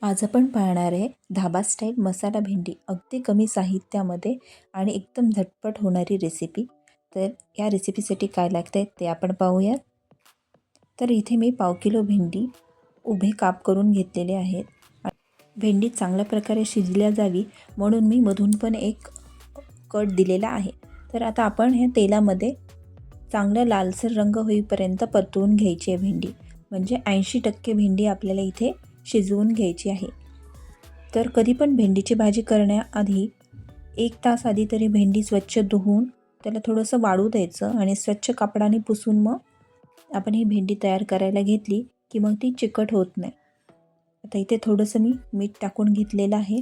आज आपण पाहणार आहे धाबा स्टाईल मसाला भेंडी, अगदी कमी साहित्यामध्ये आणि एकदम झटपट होणारी रेसिपी। तर या रेसिपीसाठी काय लागते ते आपण पाहूयात। तर इथे मी पाव किलो भेंडी उभे काप करून घेतलेले आहेत। भेंडी चांगल्या प्रकारे शिजल्या जावी म्हणून मी मधून पण एक कट दिलेला आहे। तर आता आपण ह्या तेलामध्ये चांगला लालसर रंग होईपर्यंत परतवून घ्यायची आहे भेंडी, म्हणजे 80% भेंडी आपल्याला इथे शिजवून घ्यायची आहे। तर कधी पण भेंडीची भाजी करण्याआधी 1 तास आधी तरी भेंडी स्वच्छ धुवून त्याला थोडंसं वाळू द्यायचं आणि स्वच्छ कापडाने पुसून मग आपण ही भेंडी तयार करायला घेतली की मग ती चिकट होत नाही। आता इथे थोडंसं मी मीठ टाकून घेतलेलं आहे।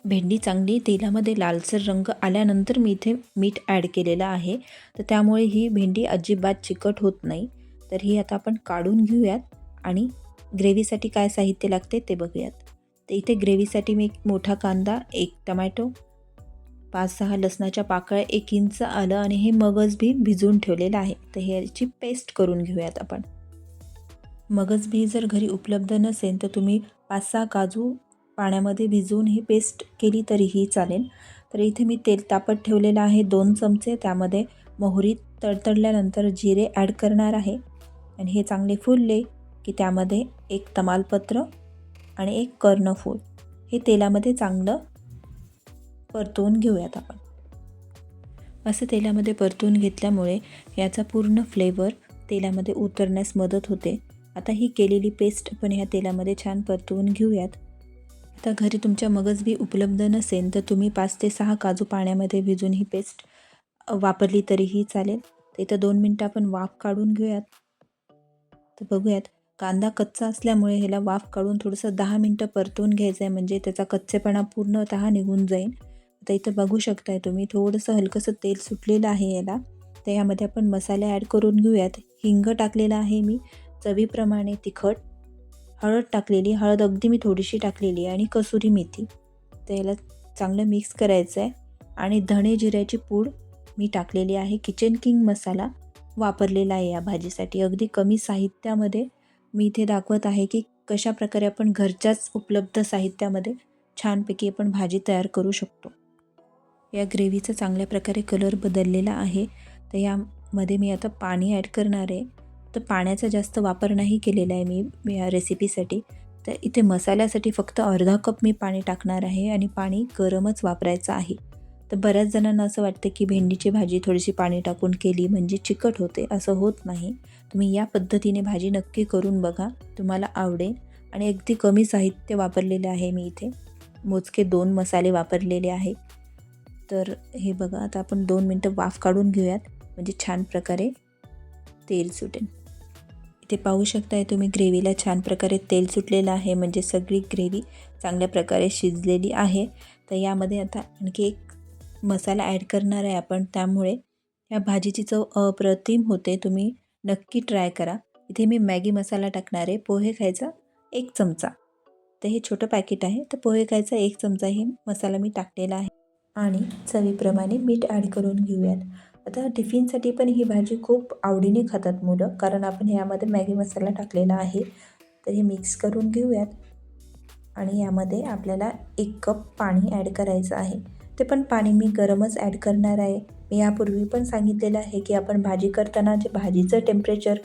भेंडी चांगली तेलामध्ये लालसर रंग आल्यानंतर मी इथे मीठ ॲड केलेलं आहे, तर त्यामुळे ही भेंडी अजिबात चिकट होत नाही। तर ही आता आपण काढून घेऊयात आणि ग्रेव्हीसाठी काय साहित्य लागते ते बघूयात। तर इथे ग्रेव्हीसाठी मी एक मोठा कांदा, 1 टमॅटो, 5-6 लसणाच्या पाकळ्या, 1 इंच आलं आणि हे मगज बी भिजवून ठेवलेलं आहे। तर ह्याची पेस्ट करून घेऊयात आपण। मगज बी जर घरी उपलब्ध नसेल तर तुम्ही 5-6 काजू पाण्यामध्ये भिजवून ही पेस्ट केली तरीही चालेल। तर इथे मी तेल तापत ठेवलेलं आहे 2 चमचे, त्यामध्ये मोहरी तडतडल्यानंतर जिरे ॲड करणार आहे आणि हे चांगले फुलले की त्यामध्ये 1 तमालपत्र आणि 1 कर्णफूल हे तेलामध्ये चांगलं परतवून घेऊयात आपण। असं तेलामध्ये परतवून घेतल्यामुळे याचा पूर्ण फ्लेवर तेलामध्ये उतरण्यास मदत होते। आता ही केलेली पेस्ट आपण ह्या तेलामध्ये छान परतवून घेऊयात। आता घरी तुमच्या मगज बी उपलब्ध नसेल तर तुम्ही 5 ते 6 काजू पाण्यामध्ये भिजवून ही पेस्ट वापरली तरीही चालेल। तर इथं 2 मिनटं आपण वाफ काढून घेऊयात। तर बघूयात, कांदा कच्चा असल्यामुळे ह्याला वाफ काढून थोडंसं 10 मिनटं परतवून घ्यायचं आहे, म्हणजे त्याचा कच्चेपणा पूर्णतः निघून जाईल। आता इथं बघू शकताय तुम्ही थोडंसं हलकंसं तेल सुटलेलं आहे याला। तर यामध्ये आपण मसाले ॲड करून घेऊयात। हिंग टाकलेला आहे मी, चवीप्रमाणे तिखट, हळद टाकलेली, हळद अगदी मी थोडीशी टाकलेली आहे आणि कसुरी मेथी। तर याला चांगलं मिक्स करायचं आहे आणि धणे जिऱ्याची पूड मी टाकलेली आहे। किचन किंग मसाला वापरलेला आहे या भाजीसाठी। अगदी कमी साहित्यामध्ये मी इथे दाखवत आहे की कशा प्रकारे आपण घरच्याच उपलब्ध साहित्यामध्ये छानपैकी आपण भाजी तयार करू शकतो। या ग्रेव्हीचा चांगल्या प्रकारे कलर बदललेला आहे। तर यामध्ये मी आता पाणी ॲड करणार आहे। तर पाण्याचा जास्त वापर नाही केलेला आहे मी या रेसिपीसाठी। तर इथे मसाल्यासाठी फक्त अर्धा कप मी पाणी टाकणार आहे आणि पाणी गरमच वापरायचं आहे। तर बऱ्याच जणांना असं वाटतं की भेंडीची भाजी थोडीशी पाणी टाकून केली म्हणजे चिकट होते, असं होत नाही। तुम्ही या पद्धतीने भाजी नक्की करून बघा, तुम्हाला आवडेल। आणि अगदी कमी साहित्य वापरलेले आहे मी इथे, मोजके 2 मसाले वापरलेले आहे। तर हे बघा, आता आपण 2 मिनटं वाफ काढून घेऊयात, म्हणजे छान प्रकारे तेल सुटेल। इथे पाहू शकताय तुम्ही ग्रेव्हीला छान प्रकारे तेल सुटलेलं आहे, म्हणजे सगळी ग्रेव्ही चांगल्या प्रकारे शिजलेली आहे। तर यामध्ये आता आणखी एक मसाला ॲड करणार आहे आपण, त्यामुळे या भाजीची चव अप्रतिम होते। तुम्ही नक्की ट्राय करा। इथे मी मॅगी मसाला टाकणार आहे, पोहे खायचा 1 चमचा। तर हे छोटं पॅकेट आहे, तर पोहे खायचा 1 चमचा हे मसाला मी टाकलेला आहे आणि चवीप्रमाणे मीठ ॲड करून घेऊयात। आता टिफिनसाठी पण ही भाजी खूप आवडीने खातात मुलं, कारण आपण यामध्ये मॅगी मसाला टाकलेला आहे। तर हे मिक्स करून घेऊयात आणि यामध्ये आपल्याला 1 कप पाणी ॲड करायचं आहे। ते पण पाणी मी गरमच ॲड करणार आहे। मी यापूर्वी पण सांगितलेलं आहे की आपण भाजी करताना जे भाजीचं टेम्परेचर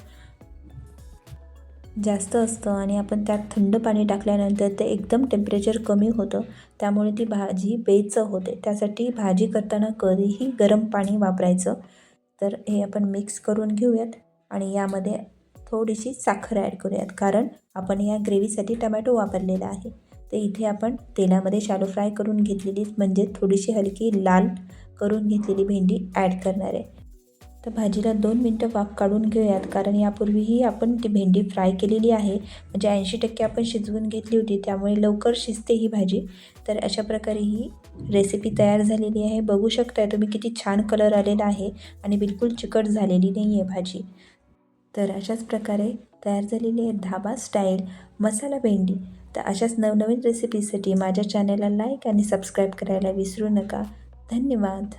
जास्त असतं आणि आपण त्यात थंड पाणी टाकल्यानंतर ते एकदम टेम्परेचर कमी होतं, त्यामुळे ती भाजी बेचव होते। त्यासाठी भाजी करताना कधीही गरम पाणी वापरायचं। तर हे आपण मिक्स करून घेऊयात आणि यामध्ये थोडीशी साखर ॲड करूयात, कारण आपण या ग्रेव्हीसाठी टमॅटो वापरलेला आहे। तर इथे आपण तेलामध्ये शॅलो फ्राय करून घेतलेली, म्हणजे थोडीशी हलकी लाल करून घेतलेली भेंडी ॲड करणार आहे। तर भाजीला 2 मिनटं वाफ काढून घेऊयात, कारण यापूर्वीही आपण ती भेंडी फ्राय केलेली आहे, म्हणजे 80% आपण शिजवून घेतली होती, त्यामुळे लवकर शिजते ही भाजी। तर अशा प्रकारे ही रेसिपी तयार झालेली आहे। बघू शकताय तुम्ही किती छान कलर आलेला आहे आणि बिलकुल चिकट झालेली नाही आहे भाजी। तर अशाच प्रकारे तयार झालेली आहे धाबा स्टाईल मसाला भेंडी। तर अशाच नवनवीन रेसिपीसाठी माझ्या चॅनलला लाईक आणि सबस्क्राईब करायला विसरू नका। धन्यवाद।